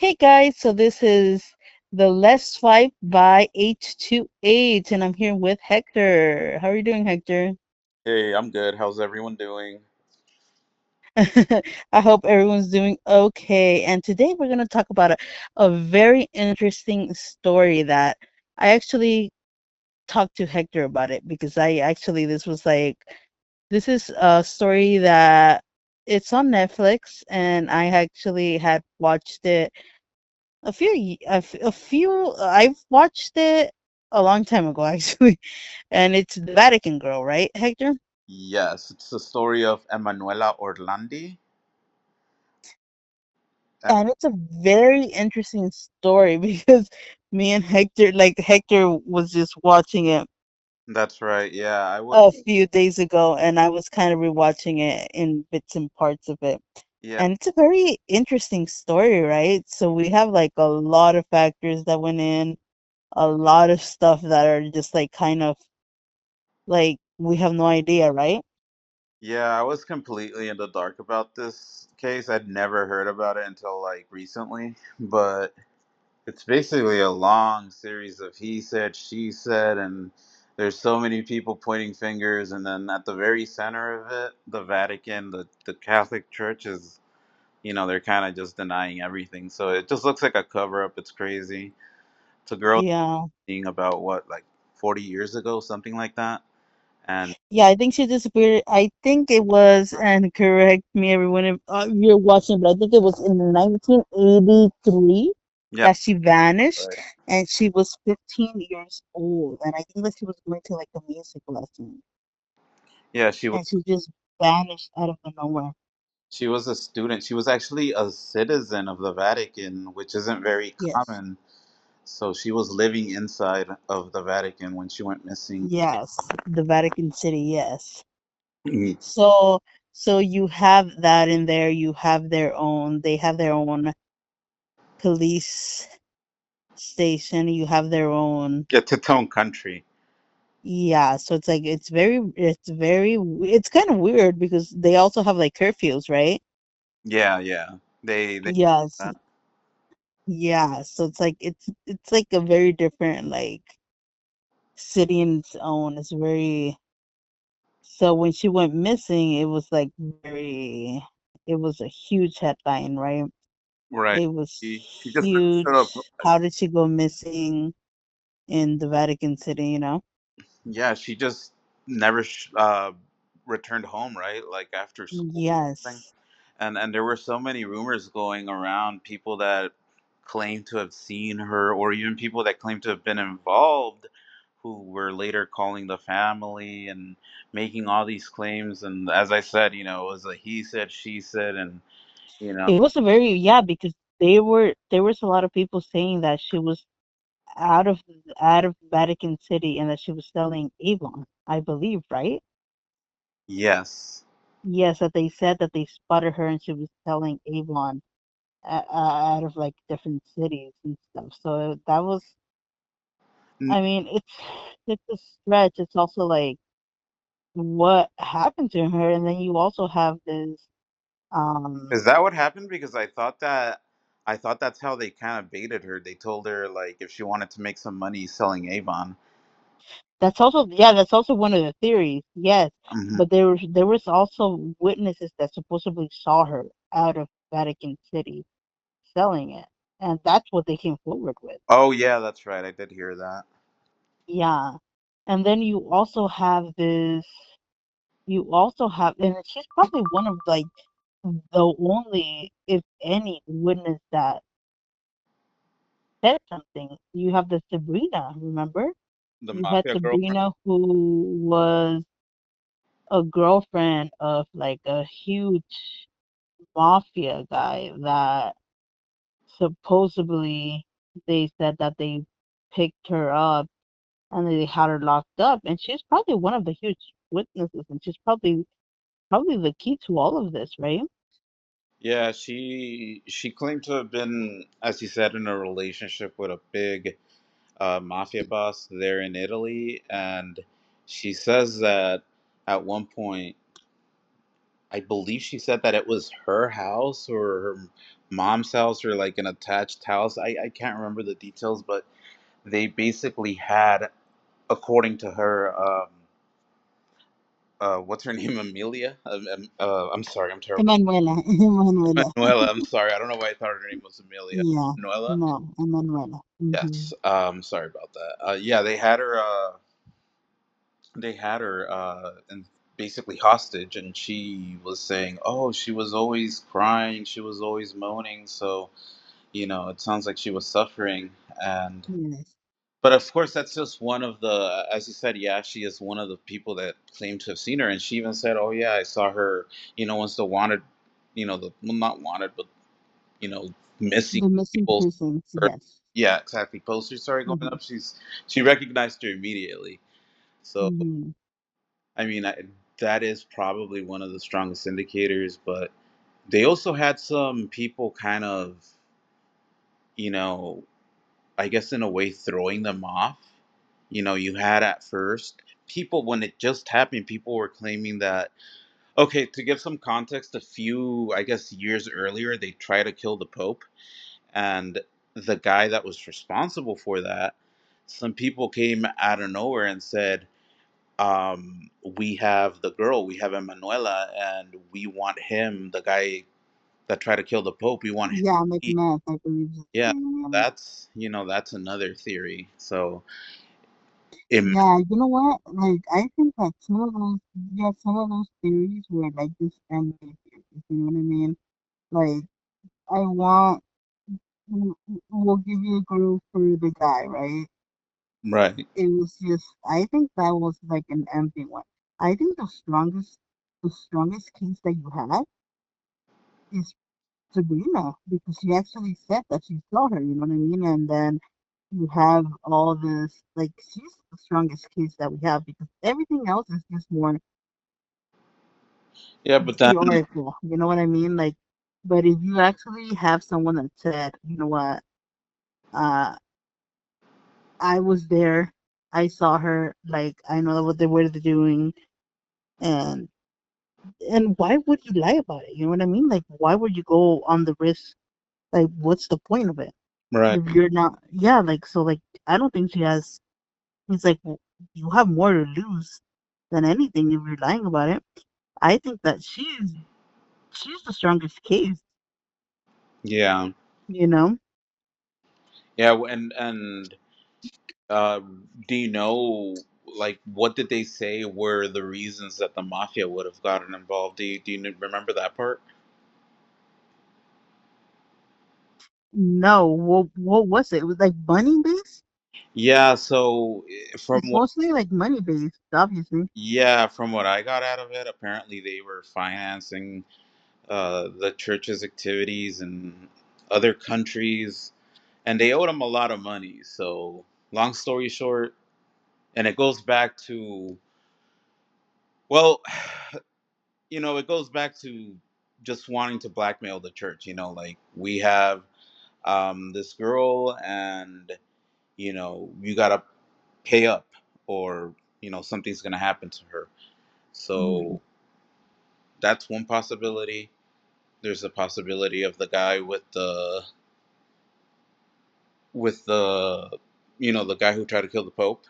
Hey guys, so this is the Let's Swipe by H28, and I'm here with Hector. How are you doing, Hector? Hey, I'm good. How's everyone doing? I hope everyone's doing okay. And today we're going to talk about a very interesting story that I actually talked to Hector about it because this is a story that it's on Netflix, and I actually had watched it a few. I've watched it a long time ago, actually, and it's the Vatican girl, right, Hector? Yes, it's the story of Emanuela Orlandi. Uh, And it's a very interesting story because me and Hector, like Hector, was just watching it That's right. Yeah, I was. a few days ago, and I was kind of rewatching it in bits and parts of it. Yeah, And it's a very interesting story, right? So we have like a lot of factors that went in, a lot of stuff that are just like kind of like we have no idea, right? yeah, I was completely in the dark about this case. I'd never heard about it until like recently, but it's basically a long series of he said, she said, and there's so many people pointing fingers, and then at the very center of it, the Vatican, the Catholic Church is, they're kind of just denying everything. So it just looks like a cover up. It's crazy. It's a girl Yeah. being about what, like 40 years ago, something like that. And Yeah, I think she disappeared. I think it was, and correct me everyone if you're watching, but I think it was in 1983 yeah, that she vanished, right. and she was 15 years old. And I think that she was going to like a music lesson, Yeah, and she just vanished out of the nowhere. she was a student. She was actually a citizen of the Vatican, which isn't very Yes. common. So she was living inside of the Vatican when she went missing. Yes. The Vatican City, yes. Mhm. So so you have that in there, they have their own police station, you have their own. It's its own country. Yeah, so it's like it's kind of weird because they also have like curfews, right? Yeah, yeah. They Yes. that. Yeah, so it's like a very different like city in its own. It's very so when she went missing, it was like very it was a huge headline, right? Right. It was She just never showed up. huge. How did she go missing in the Vatican City, you know? Yeah, she just never returned home, right? Like after school. Thing. Yes. And there were so many rumors going around, people that claimed to have seen her, or even people that claimed to have been involved, who were later calling the family and making all these claims. And as I said, it was a he said, she said, and you know, It was a very yeah, because there was a lot of people saying that she was out of Vatican City and that she was selling Avon, I believe, right? yes. Yes, that they said that they spotted her and she was selling Avon out of like different cities and stuff. So that was, N- I mean, it's a stretch. It's also like what happened to her, and then you also have this. Is that what happened? Because I thought that's how they kind of baited her. They told her like if she wanted to make some money selling Avon. That's also yeah, that's also one of the theories. Yes, Hmm. but there was also witnesses that supposedly saw her out of Vatican City selling it, and that's what they came forward with. Oh yeah, that's right. I did hear that. Yeah, and then you also have, and she's probably one of like the only, if any, witness that said something. You have the Sabrina, remember? The You had mafia girlfriend. Sabrina who was a girlfriend of like a huge mafia guy that supposedly they said that they picked her up and they had her locked up, and she's probably one of the huge witnesses, and she's probably the key to all of this, right? Yeah, she claimed to have been, as you said, in a relationship with a big mafia boss there in Italy, and she says that at one point, I believe she said that it was her house or her mom's house or like an attached house. I can't remember the details, but they basically had, according to her, what's her name, Amelia? I'm sorry, I'm terrible. Emanuela, Emanuela. Manuela, I'm sorry. I don't know why I thought her name was Amelia. Yeah, Manuela? no, Emanuela. Yes. Sorry about that. Yeah, they had her and basically hostage, and she was saying, "Oh, she was always crying, she was always moaning, so it sounds like she was suffering." And Yes, but of course, that's just one of the, as you said, yeah, she is one of the people that claim to have seen her, and she even said, "Oh yeah, I saw her, once the wanted, the well, not wanted, but you know, missing the missing people." persons. Or, Yes. yeah, exactly. Posters started going Mm-hmm. up. She recognized her immediately. So Mm-hmm. I mean, that is probably one of the strongest indicators. But they also had some people kind of, you know, I guess in a way throwing them off. You had at first people, when it just happened, people were claiming that, okay, to give some context, a few, I guess, years earlier, they tried to kill the Pope. And the guy that was responsible for that, some people came out of nowhere and said, we have the girl, we have Emanuela, and we want him, the guy that tried to kill the Pope, we want him. Yeah, McMath, I believe. Yeah, that's another theory. So it, Yeah, you know what? Like, I think that some of those theories were like just empty theories. You know what I mean? Like, I want, we'll give you a girl for the guy, right? right. It was just, I think that was like an empty one. I think the strongest case that you had is Sabrina because she actually said that she saw her. You know what I mean? And then you have all this, like, she's the strongest case that we have because everything else is just more Yeah, but then theoretical. You know what I mean? Like, but if you actually have someone that said, you know what, uh, I was there, I saw her, like, I know what they're doing, and why would you lie about it? You know what I mean? Like, why would you go on the risk? Like, what's the point of it right. if you're not? Yeah, like, so, like, I don't think she has. It's like you have more to lose than anything if you're lying about it. I think that she's the strongest case. Yeah. You know. Yeah, and uh, do you know, like, what did they say were the reasons that the mafia would have gotten involved? Do you remember that part? No, what was it? It was like money based. Yeah, so from It's mostly like money based, obviously. what I got out of it, apparently they were financing the church's activities in other countries, and they owed them a lot of money. So, long story short, and it goes back to, well, it goes back to just wanting to blackmail the church. Like, we have this girl, and you gotta pay up, or something's gonna happen to her. Hmm. So that's one possibility. There's a possibility of the guy with the the guy who tried to kill the Pope.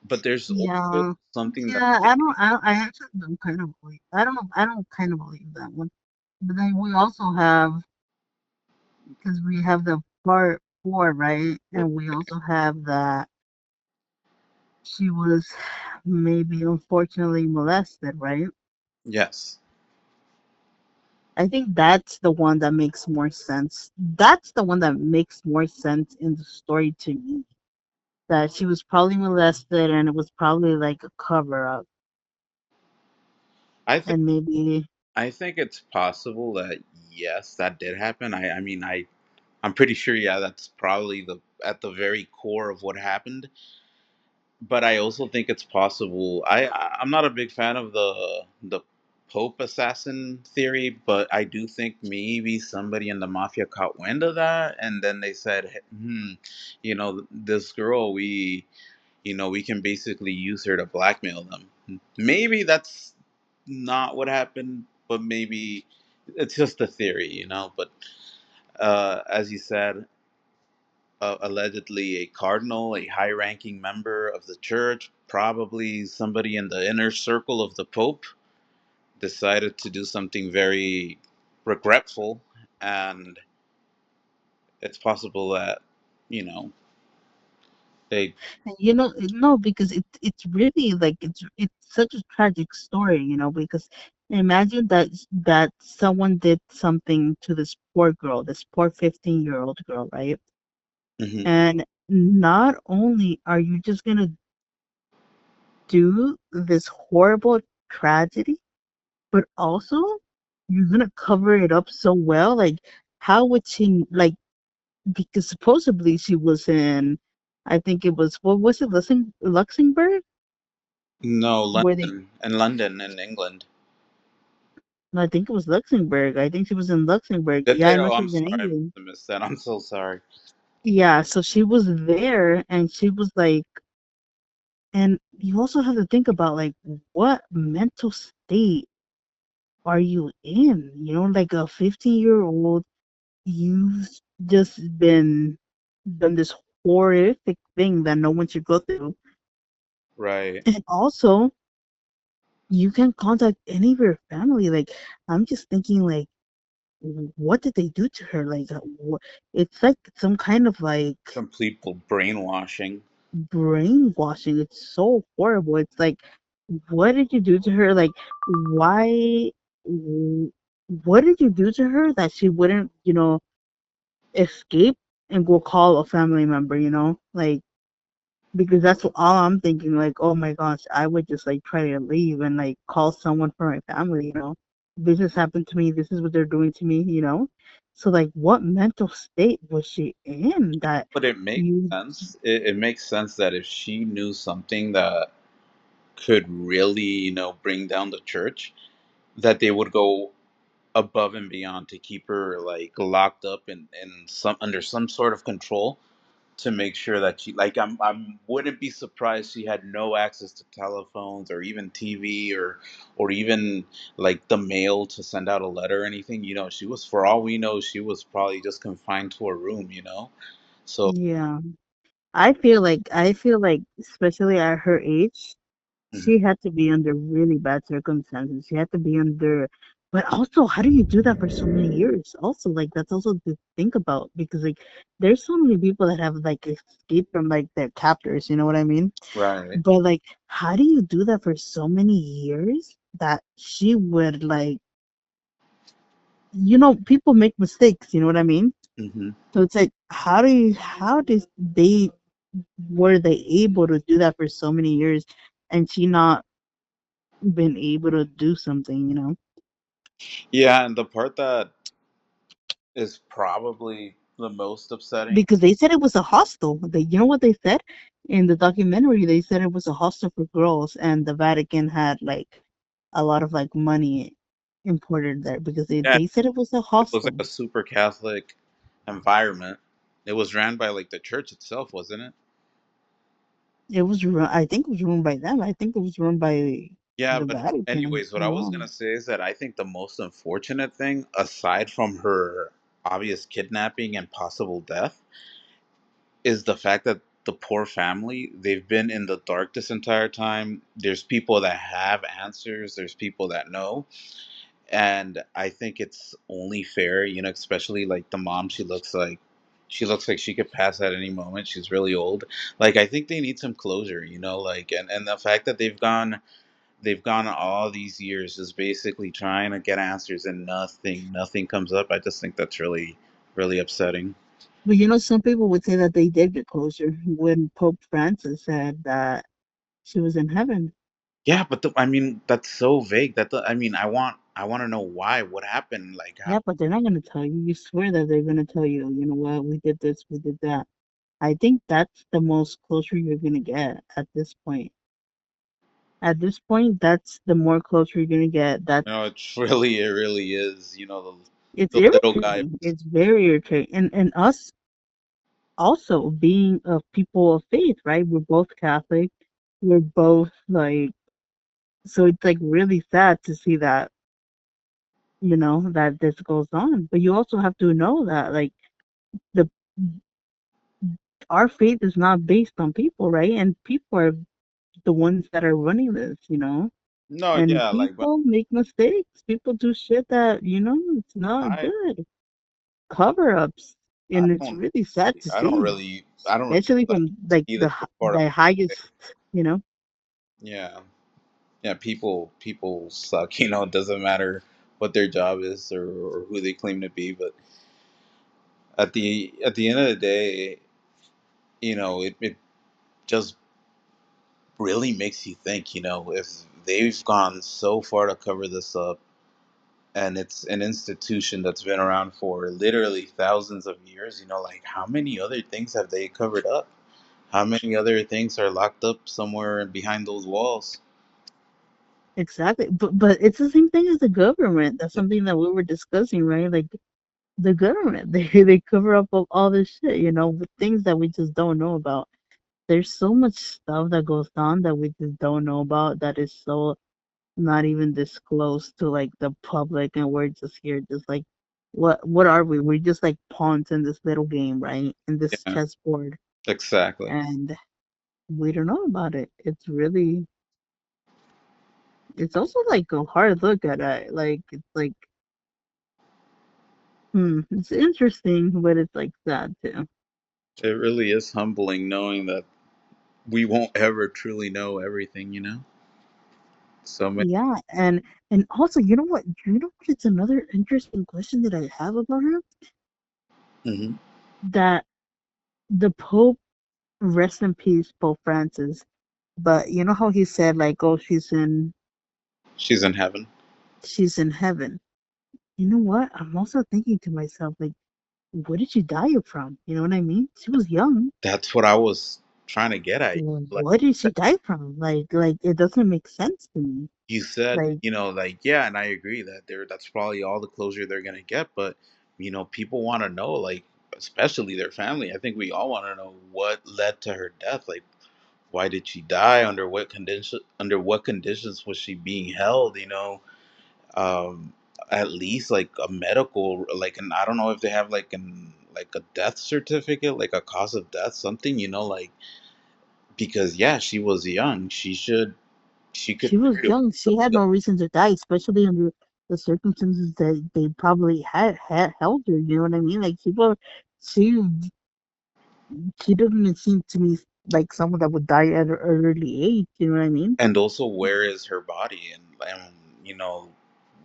But there's also Yeah, something that, yeah. I actually don't kind of believe. I don't know. I don't kind of believe that one. But then we also have because we have the part four, right? And we also have that she was maybe unfortunately molested, right? yes, I think that's the one that makes more sense. That's the one that makes more sense in the story to me. That she was probably molested and it was probably like a cover up. I think And maybe, I think it's possible that, yes, that did happen. I mean, I'm pretty sure, yeah, that's probably the at the very core of what happened. But I also think it's possible. I'm not a big fan of the Pope assassin theory, but I do think maybe somebody in the mafia caught wind of that, and then they said, this girl, we can basically use her to blackmail them. Maybe that's not what happened, but maybe it's just a theory, you know. But as you said, allegedly a cardinal, a high-ranking member of the church, probably somebody in the inner circle of the Pope, decided to do something very regretful, and it's possible that, you know, they. And no, because it's really like it's such a tragic story, because imagine that someone did something to this poor girl, this poor 15-year-old girl, right? Mhm. And not only are you just gonna do this horrible tragedy, but also you're gonna cover it up so well. Like, how would she like? Because supposedly she was in, I think it was, what was it, Luxembourg, No, where they London in England. No, I think it was Luxembourg. I think she was in Luxembourg. Did Yeah, they? I know Oh, she I'm was in sorry, I must England. have missed that. I'm so sorry. Yeah, so she was there and she was like, and you also have to think about like what mental state are you in? Like a 15-year-old, you've just been done this horrific thing that no one should go through. Right. And also, you can contact any of your family. Like, I'm just thinking, like, what did they do to her? Like, it's like some kind of like Complete brainwashing. brainwashing. It's so horrible. It's like, what did you do to her? Like, why? w- What did you do to her that she wouldn't, escape and go call a family member? Like, because that's all I'm thinking. Like, oh my gosh, I would just like try to leave and like call someone for my family. This has happened to me. This is what they're doing to me. So like, what mental state was she in that But it makes you? sense. It makes sense that if she knew something that could really, bring down the church, that they would go above and beyond to keep her like locked up in some under some sort of control, to make sure that she, like, I'm wouldn't be surprised she had no access to telephones or even TV, or even like the mail to send out a letter or anything. She was, for all we know, she was probably just confined to a room. So. Yeah, I feel like especially at her age, Mhm. she had to be under really bad circumstances. She had to be under, but also, how do you do that for so many years? Also, like, that's also to think about because, like, there's so many people that have, like, escaped from, like, their captors, you know what I mean? Right. But, like, how do you do that for so many years that she would, like, people make mistakes, you know what I mean? Hmm. So it's like, how did they, were they able to do that for so many years and she not been able to do something? Yeah, and the part that is probably the most upsetting. Because they said it was a hostel. You know what they said in the documentary? They said it was a hostel for girls, and the Vatican had like a lot of like money imported there because they, Yeah, they said it was a it was like hostel. a super Catholic environment. It was ran by like the church itself, wasn't it? I think it was run by them. I think it was run by Yeah, the but Vatican. anyways, what I was No. gonna say is that I think the most unfortunate thing, aside from her obvious kidnapping and possible death, is the fact that the poor family, they've been in the dark this entire time. There's people that have answers, there's people that know. And I think it's only fair, especially like the mom, she looks like she could pass at any moment. She's really old. Like, I think they need some closure, like, and the fact that they've gone all these years just basically trying to get answers, and nothing comes up. I just think that's really, really upsetting. But some people would say that they did get closer when Pope Francis said that she was in heaven. Yeah, but I mean, that's so vague. I mean, I want to know why, what happened, like how. Yeah, but they're not going to tell you. You swear that they're going to tell you, you know what, we did this, we did that. I think that's the most closer you're going to get at this point. At this point, that's the more closer you're going to get. It really is. It's The little guy. irritating. It's very irritating. And us also being a people of faith, right? We're both Catholic. We're both like, so it's like really sad to see that that this goes on. But you also have to know that, like, the our faith is not based on people, right? And people are the ones that are running this. No, And yeah, like, but people make mistakes. People do shit that, it's not I good. Cover-ups. I And it's don't really sad to see, I don't really especially like from like see the this as part of the highest, you know. yeah. Yeah, people suck, it doesn't matter what their job is or who they claim to be, but at the end of the day, it just really makes you think, if they've gone so far to cover this up, and it's an institution that's been around for literally thousands of years, like how many other things have they covered up? How many other things are locked up somewhere behind those walls? Exactly. But it's the same thing as the government. That's something that we were discussing, right? Like the government, they cover up all this shit, with things that we just don't know about. There's so much stuff that goes on that we just don't know about, that is so not even disclosed to like the public, and we're just here just like, what are we? We're just like pawns in this little game, right? In this Yeah, chessboard, exactly. and we don't know about it. It's also like a hard look at it. Like it's like, it's interesting, but it's like sad too. It really is humbling knowing that we won't ever truly know everything, So many. Yeah, and also, you know what? It's another interesting question that I have about her, Hmm. that the Pope, rest in peace, Pope Francis. But you know how he said, like, oh, She's in heaven. she's in heaven. You know what? I'm also thinking to myself, like, what did she die from? You know what I mean? She was young. That's what I was trying to get at. Like What did she die from? Like it doesn't make sense to me. you said, Like like yeah, and I agree that that's probably all the closure they're gonna get. But people want to know, like, especially their family. I think we all want to know what led to her death. Like, why did she die? Under what condition? Under what conditions was she being held? Um, at least like a medical, like, and I don't know if they have like a death certificate, like a cause of death, something, like, because yeah, she was young. She could she was very young. She had well. no reason to die, especially under the circumstances that they probably had held her. You know what I mean? Like she she doesn't even seem to me like someone that would die at an early age. You know what I mean? And also, where is her body, and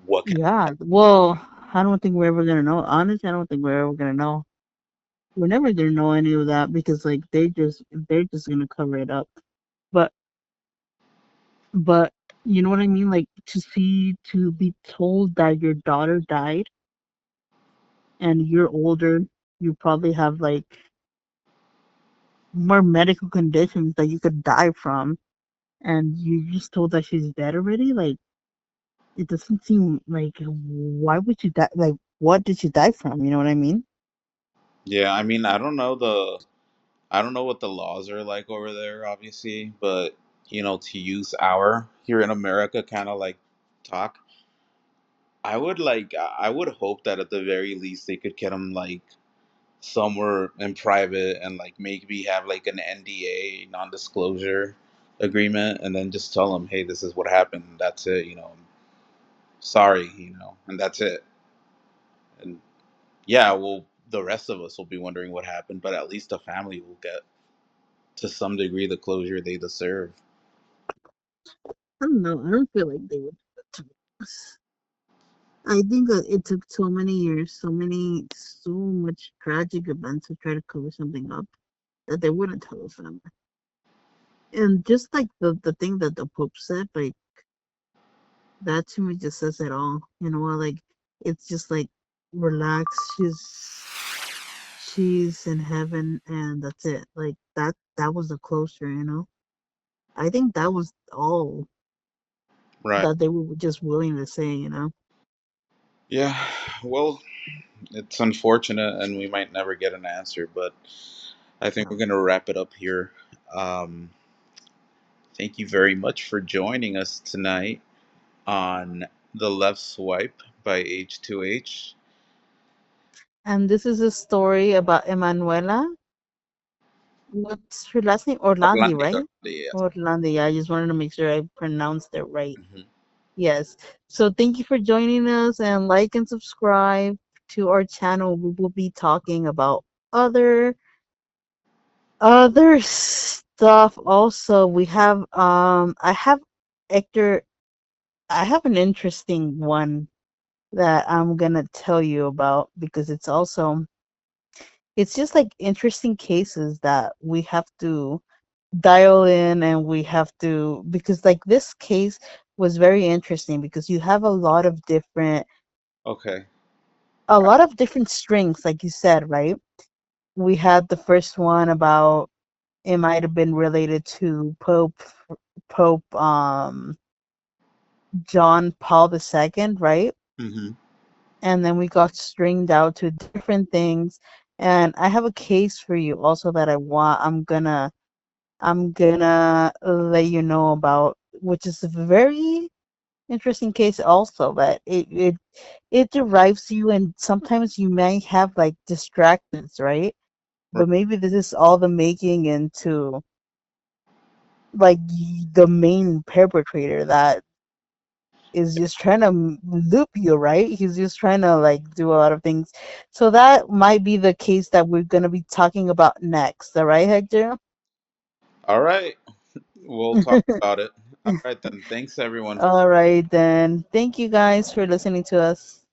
what can Yeah. Well, I don't think we're ever gonna know. Honestly, I don't think we're ever gonna know. We're never gonna know any of that, because like they're just gonna cover it up. But but you know what I mean? Like, to be told that your daughter died and you're older, you probably have like more medical conditions that you could die from, and you just told that she's dead already. Like, it doesn't seem like, why would you die? Like, what did she die from? You know what I mean? yeah, I mean, I don't know what the laws are like over there, obviously, but to use our here in America kind of like talk, I would hope that at the very least they could get them like somewhere in private, and like maybe have like an NDA, non-disclosure agreement, and then just tell them, hey, this is what happened. That's it. Sorry, and that's it. And yeah, well, the rest of us will be wondering what happened, but at least the family will get to some degree the closure they deserve. I don't know. I don't feel like they would do that to us. I think that it took so many years, so much tragic events to try to cover something up, that they wouldn't tell us that. And just like the thing that the Pope said, like, that to me just says it all. You know what? Like, it's just like, relax. She's in heaven, and that's it. Like, that was the closure. I think that was all Right. that they were just willing to say. Yeah. Well, it's unfortunate, and we might never get an answer, but I think we're Yeah. going to wrap it up here. Um, Thank you very much for joining us tonight on The Left Swipe by H2H. And this is a story about Emanuela. What's her last name? Orlandi, Orlandi, right? Orlandi, yes. Orlandi. Yeah, I just wanted to make sure I pronounced it right. Hmm. Yes. So thank you for joining us and like and subscribe to our channel. We will be talking about other other stuff also. We have Hector I have an interesting one that I'm gonna tell you about because it's just like interesting cases that we have to dial in and we have to because like this case was very interesting because you have Okay. a lot of different strings like you said, right? We had the first one about it might have been related to Pope John Paul II, right? Hmm. And then we got stringed out to different things. And I have a case for you also that I'm gonna let you know about, which is a very interesting case also, but it derives you and sometimes you may have like distractions, right? But maybe this is all the making into like the main perpetrator that is just trying to loop you, right? He's just trying to like do a lot of things. So that might be the case that we're gonna be talking about next. All right, Hector? All right. We'll talk about it. All right, then. Thanks, everyone. All right then. Thank you guys for listening to us.